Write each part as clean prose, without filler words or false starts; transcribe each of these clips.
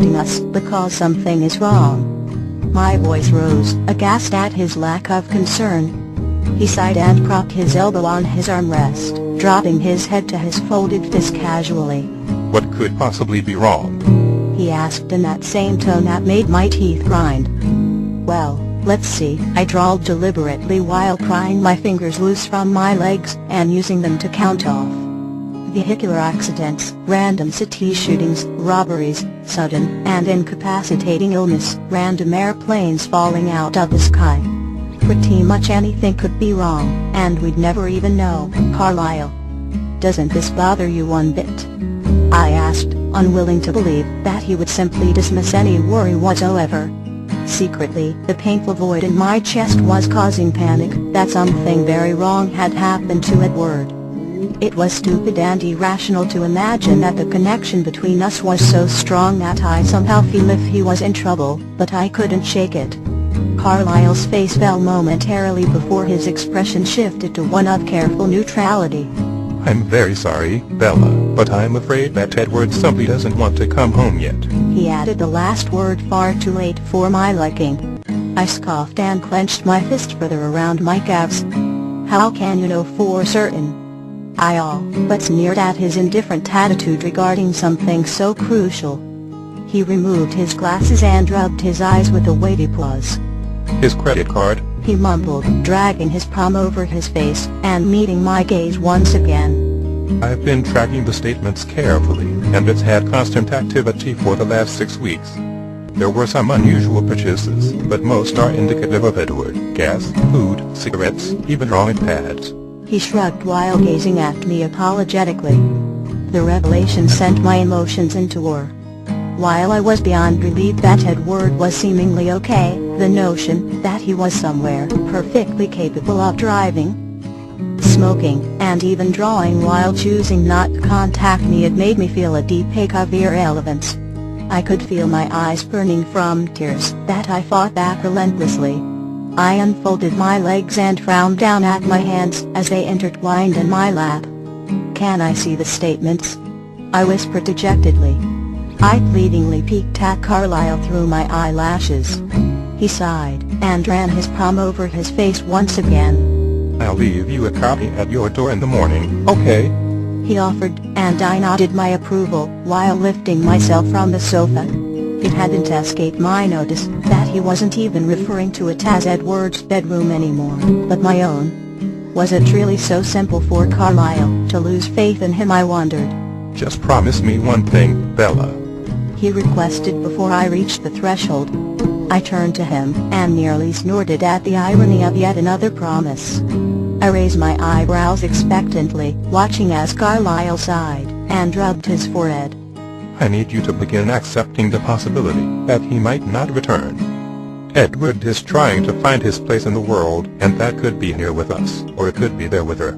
contacting us because something is wrong." My voice rose, aghast at his lack of concern. He sighed and propped his elbow on his armrest, dropping his head to his folded fist casually. "What could possibly be wrong?" he asked in that same tone that made my teeth grind. "Well, let's see," I drawled deliberately while prying my fingers loose from my legs and using them to count off. Vehicular accidents, random city shootings, robberies, sudden and incapacitating illness, random airplanes falling out of the sky. Pretty much anything could be wrong, and we'd never even know. Carlisle, doesn't this bother you one bit?" I asked, unwilling to believe that he would simply dismiss any worry whatsoever. Secretly, the painful void in my chest was causing panic that something very wrong had happened to Edward. It was stupid and irrational to imagine that the connection between us was so strong that I'd somehow feel if he was in trouble, but I couldn't shake it. Carlisle's face fell momentarily before his expression shifted to one of careful neutrality. "I'm very sorry, Bella, but I'm afraid that Edward simply doesn't want to come home yet." He added the last word far too late for my liking. I scoffed and clenched my fist further around my calves. "How can you know for certain?" I all but sneered at his indifferent attitude regarding something so crucial. He removed his glasses and rubbed his eyes with a weighty pause. "His credit card?" he mumbled, dragging his palm over his face and meeting my gaze once again. "I've been tracking the statements carefully, and it's had constant activity for the last 6 weeks. There were some unusual purchases, but most are indicative of Edward: gas, food, cigarettes, even drawing pads." He shrugged while gazing at me apologetically. The revelation sent my emotions into whirl. While I was beyond relieved that Edward was seemingly okay, the notion that he was somewhere perfectly capable of driving, smoking, and even drawing while choosing not to contact me had made me feel a deep ache of irrelevance. I could feel my eyes burning from tears that I fought back relentlessly. I unfolded my legs and frowned down at my hands as they intertwined in my lap. "Can I see the statements?" I whispered dejectedly. I pleadingly peeked at Carlisle through my eyelashes. He sighed and ran his palm over his face once again. "I'll leave you a copy at your door in the morning, okay?" he offered, and I nodded my approval while lifting myself from the sofa. It hadn't escaped my notice that he wasn't even referring to it as Edward's bedroom anymore, but my own. Was it really so simple for Carlisle to lose faith in him, I wondered. "Just promise me one thing, Bella," he requested before I reached the threshold. I turned to him and nearly snorted at the irony of yet another promise. I raised my eyebrows expectantly, watching as Carlisle sighed and rubbed his forehead. "I need you to begin accepting the possibility that he might not return. Edward is trying to find his place in the world, and that could be here with us, or it could be there with her.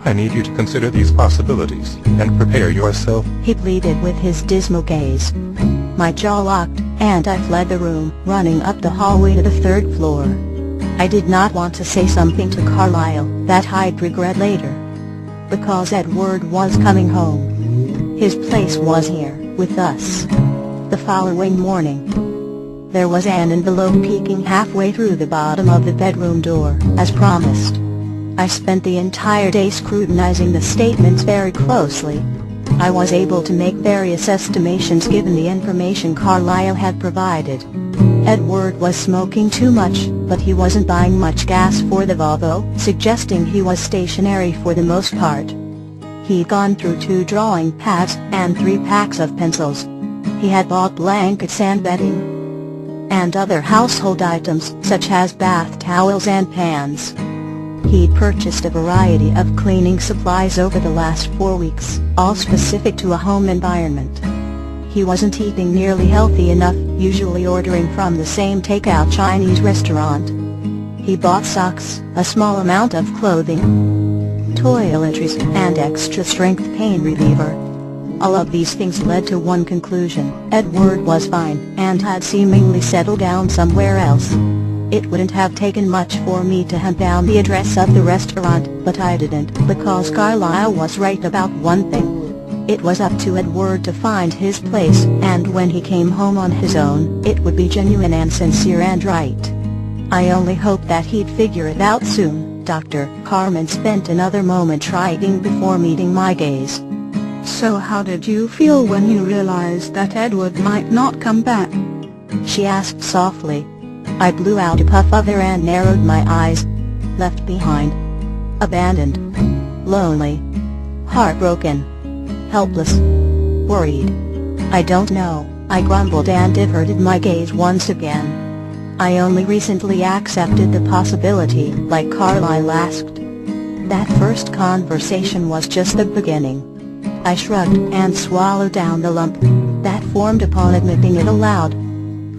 I need you to consider these possibilities, and prepare yourself," he pleaded with his dismal gaze. My jaw locked, and I fled the room, running up the hallway to the 3rd floor. I did not want to say something to Carlisle that I'd regret later. Because Edward was coming home. His place was here, with us. The following morning, there was an envelope peeking halfway through the bottom of the bedroom door, as promised. I spent the entire day scrutinizing the statements very closely. I was able to make various estimations given the information Carlisle had provided. Edward was smoking too much, but he wasn't buying much gas for the Volvo, suggesting he was stationary for the most part. He'd gone through 2 drawing pads and 3 packs of pencils. He had bought blankets and bedding, and other household items such as bath towels and pans. He'd purchased a variety of cleaning supplies over the last 4 weeks, all specific to a home environment. He wasn't eating nearly healthy enough, usually ordering from the same takeout Chinese restaurant. He bought socks, a small amount of clothing, toiletries, and extra-strength pain reliever. All of these things led to one conclusion: Edward was fine, and had seemingly settled down somewhere else. It wouldn't have taken much for me to hunt down the address of the restaurant, but I didn't, because Carlisle was right about one thing. It was up to Edward to find his place, and when he came home on his own, it would be genuine and sincere and right. I only hoped that he'd figure it out soon. Dr. Carmen spent another moment trying before meeting my gaze. So how did you feel when you realized that Edward might not come back? She asked softly. I blew out a puff of air and narrowed my eyes. Left behind. Abandoned. Lonely. Heartbroken. Helpless. Worried. I don't know, I grumbled and diverted my gaze once again. I only recently accepted the possibility, like Carlyle asked. That first conversation was just the beginning. I shrugged and swallowed down the lump that formed upon admitting it aloud.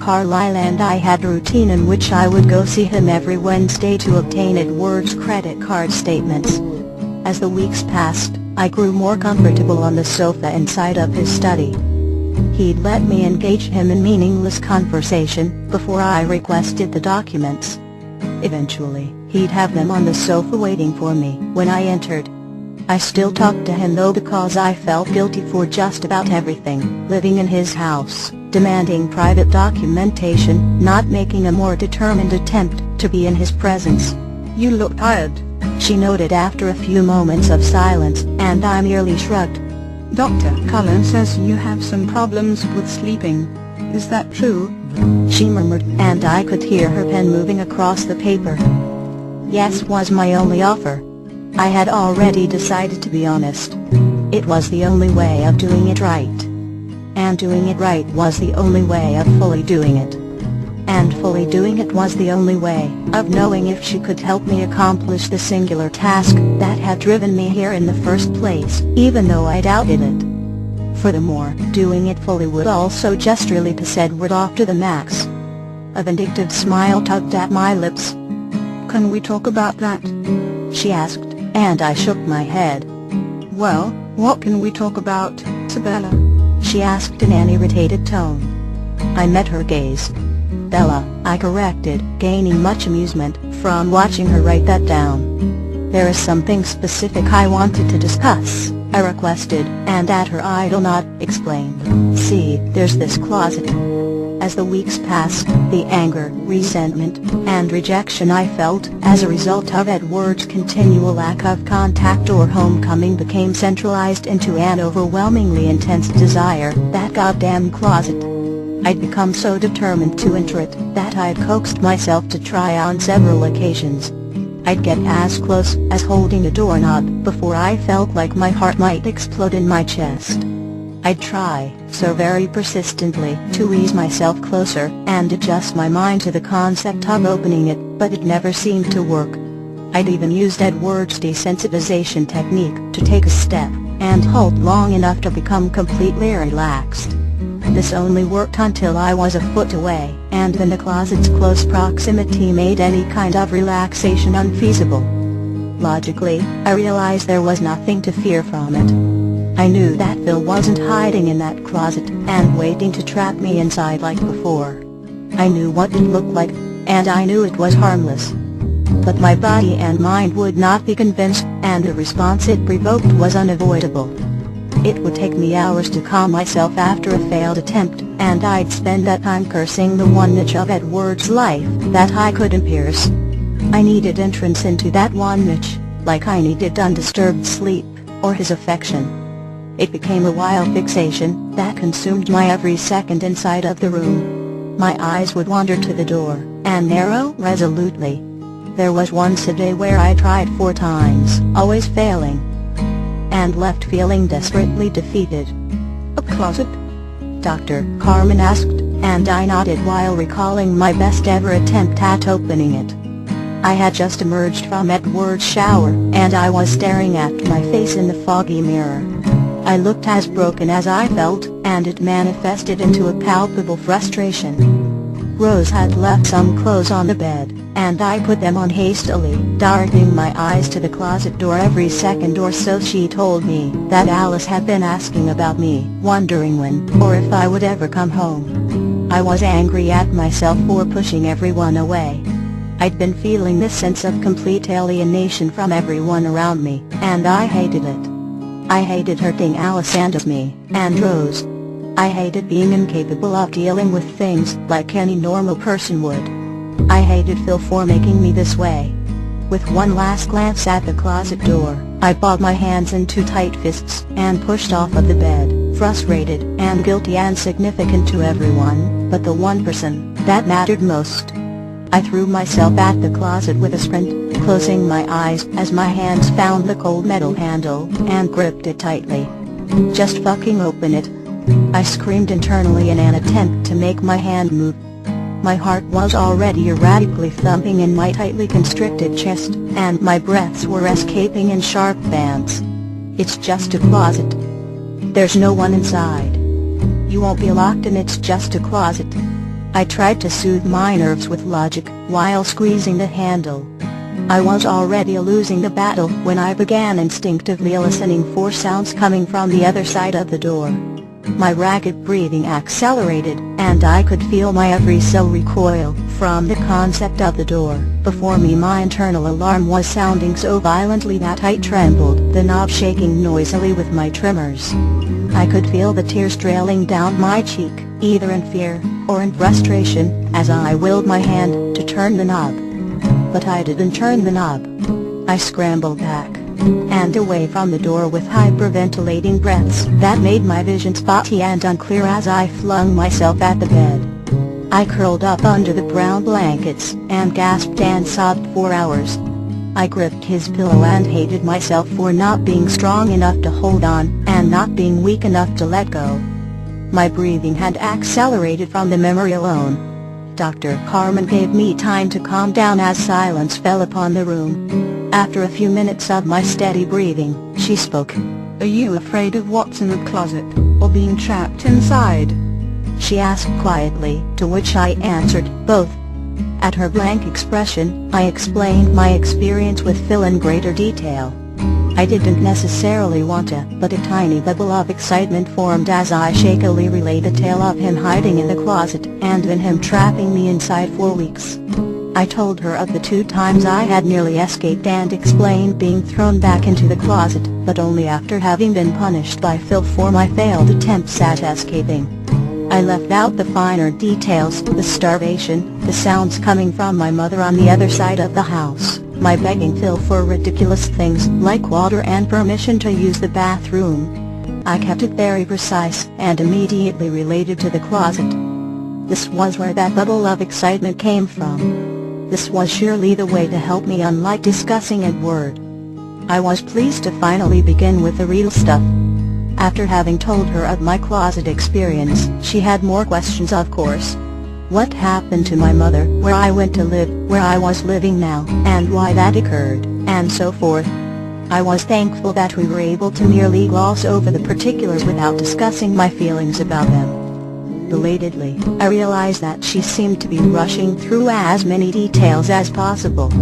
Carlyle and I had a routine in which I would go see him every Wednesday to obtain Edward's credit card statements. As the weeks passed, I grew more comfortable on the sofa inside of his study. He'd let me engage him in meaningless conversation before I requested the documents. Eventually, he'd have them on the sofa waiting for me when I entered. I still talked to him though because I felt guilty for just about everything, living in his house, demanding private documentation, not making a more determined attempt to be in his presence. You look tired, she noted after a few moments of silence, and I merely shrugged. Dr. Cullen says you have some problems with sleeping. Is that true? She murmured, and I could hear her pen moving across the paper. Yes was my only offer. I had already decided to be honest. It was the only way of doing it right. And doing it right was the only way of fully doing it. And fully doing it was the only way of knowing if she could help me accomplish the singular task that had driven me here in the first place, even though I doubted it. Furthermore, doing it fully would also just really piss Edward off to the max. A vindictive smile tugged at my lips. Can we talk about that? She asked, and I shook my head. Well, what can we talk about, Isabella? She asked in an irritated tone. I met her gaze. Bella, I corrected, gaining much amusement from watching her write that down. There is something specific I wanted to discuss, I requested, and at her idle nod, explained. See, there's this closet. As the weeks passed, the anger, resentment, and rejection I felt as a result of Edward's continual lack of contact or homecoming became centralized into an overwhelmingly intense desire, that goddamn closet. I'd become so determined to enter it that I'd coaxed myself to try on several occasions. I'd get as close as holding a doorknob before I felt like my heart might explode in my chest. I'd try, so very persistently, to ease myself closer and adjust my mind to the concept of opening it, but it never seemed to work. I'd even used Edward's desensitization technique to take a step and hold long enough to become completely relaxed. This only worked until I was a foot away, and then the closet's close proximity made any kind of relaxation unfeasible. Logically, I realized there was nothing to fear from it. I knew that Phil wasn't hiding in that closet and waiting to trap me inside like before. I knew what it looked like, and I knew it was harmless. But my body and mind would not be convinced, and the response it provoked was unavoidable. It would take me hours to calm myself after a failed attempt, and I'd spend that time cursing the one niche of Edward's life that I couldn't pierce. I needed entrance into that one niche, like I needed undisturbed sleep, or his affection. It became a wild fixation that consumed my every second inside of the room. My eyes would wander to the door, and narrow resolutely. There was once a day where I tried 4 times, always failing, and left feeling desperately defeated. A closet? Dr. Carmen asked, and I nodded while recalling my best ever attempt at opening it. I had just emerged from Edward's shower, and I was staring at my face in the foggy mirror. I looked as broken as I felt, and it manifested into a palpable frustration. Rose had left some clothes on the bed, and I put them on hastily, darting my eyes to the closet door every second or so. She told me that Alice had been asking about me, wondering when or if I would ever come home. I was angry at myself for pushing everyone away. I'd been feeling this sense of complete alienation from everyone around me, and I hated it. I hated hurting Alice and me, and Rose. I hated being incapable of dealing with things like any normal person would. I hated Phil for making me this way. With one last glance at the closet door, I balled my hands into tight fists and pushed off of the bed, frustrated and guilty and significant to everyone but the one person that mattered most. I threw myself at the closet with a sprint, closing my eyes as my hands found the cold metal handle and gripped it tightly. "Just fucking open it," I screamed internally in an attempt to make my hand move. My heart was already erratically thumping in my tightly constricted chest, and my breaths were escaping in sharp bands. "It's just a closet. There's no one inside. You won't be locked and it's just a closet." I tried to soothe my nerves with logic while squeezing the handle. I was already losing the battle when I began instinctively listening for sounds coming from the other side of the door. My ragged breathing accelerated, and I could feel my every cell recoil from the concept of the door before me. My internal alarm was sounding so violently that I trembled, the knob shaking noisily with my tremors. I could feel the tears trailing down my cheek, either in fear or in frustration, as I willed my hand to turn the knob. But I didn't turn the knob. I scrambled back and away from the door with hyperventilating breaths that made my vision spotty and unclear as I flung myself at the bed. I curled up under the brown blankets and gasped and sobbed for hours. I gripped his pillow and hated myself for not being strong enough to hold on and not being weak enough to let go. My breathing had accelerated from the memory alone. Dr. Carmen gave me time to calm down as silence fell upon the room. After a few minutes of my steady breathing, she spoke. "Are you afraid of what's in the closet, or being trapped inside?" she asked quietly, to which I answered, "Both." At her blank expression, I explained my experience with Phil in greater detail. I didn't necessarily want to, but a tiny bubble of excitement formed as I shakily relayed the tale of him hiding in the closet and then him trapping me inside for weeks. I told her of the 2 times I had nearly escaped and explained being thrown back into the closet, but only after having been punished by Phil for my failed attempts at escaping. I left out the finer details, the starvation, the sounds coming from my mother on the other side of the house, my begging Phil for ridiculous things like water and permission to use the bathroom. I kept it very precise and immediately related to the closet. This was where that bubble of excitement came from. This was surely the way to help me, unlike discussing a word. I was pleased to finally begin with the real stuff. After having told her of my closet experience, she had more questions, of course. What happened to my mother, where I went to live, where I was living now, and why that occurred, and so forth. I was thankful that we were able to merely gloss over the particulars without discussing my feelings about them. Belatedly, I realized that she seemed to be rushing through as many details as possible.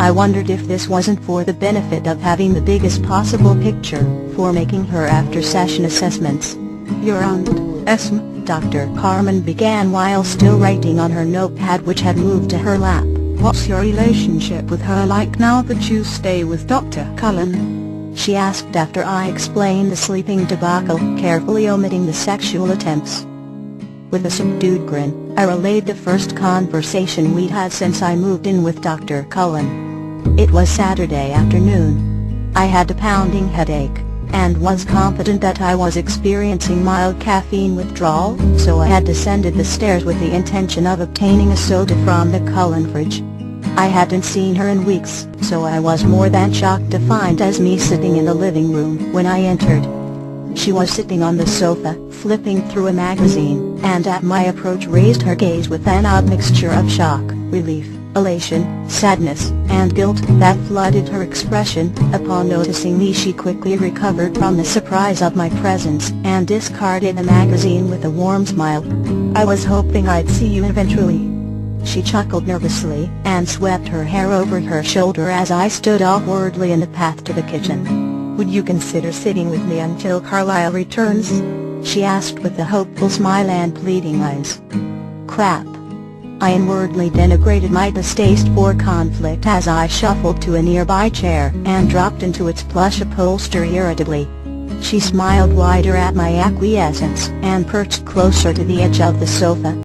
I wondered if this wasn't for the benefit of having the biggest possible picture for making her after-session assessments. "Your aunt, Esme," Dr. Carmen began while still writing on her notepad which had moved to her lap. "What's your relationship with her like now that you stay with Dr. Cullen?" she asked after I explained the sleeping debacle, carefully omitting the sexual attempts. With a subdued grin, I relayed the first conversation we'd had since I moved in with Dr. Cullen. It was Saturday afternoon. I had a pounding headache, and was confident that I was experiencing mild caffeine withdrawal, so I had descended the stairs with the intention of obtaining a soda from the Cullen fridge. I hadn't seen her in weeks, so I was more than shocked to find Esme sitting in the living room when I entered. She was sitting on the sofa, flipping through a magazine, and at my approach raised her gaze with an odd mixture of shock, relief, elation, sadness, and guilt that flooded her expression. Upon noticing me, she quickly recovered from the surprise of my presence and discarded the magazine with a warm smile. "I was hoping I'd see you eventually." She chuckled nervously and swept her hair over her shoulder as I stood awkwardly in the path to the kitchen. "Would you consider sitting with me until Carlisle returns?" she asked with a hopeful smile and pleading eyes. Crap. I inwardly denigrated my distaste for conflict as I shuffled to a nearby chair and dropped into its plush upholstery irritably. She smiled wider at my acquiescence and perched closer to the edge of the sofa.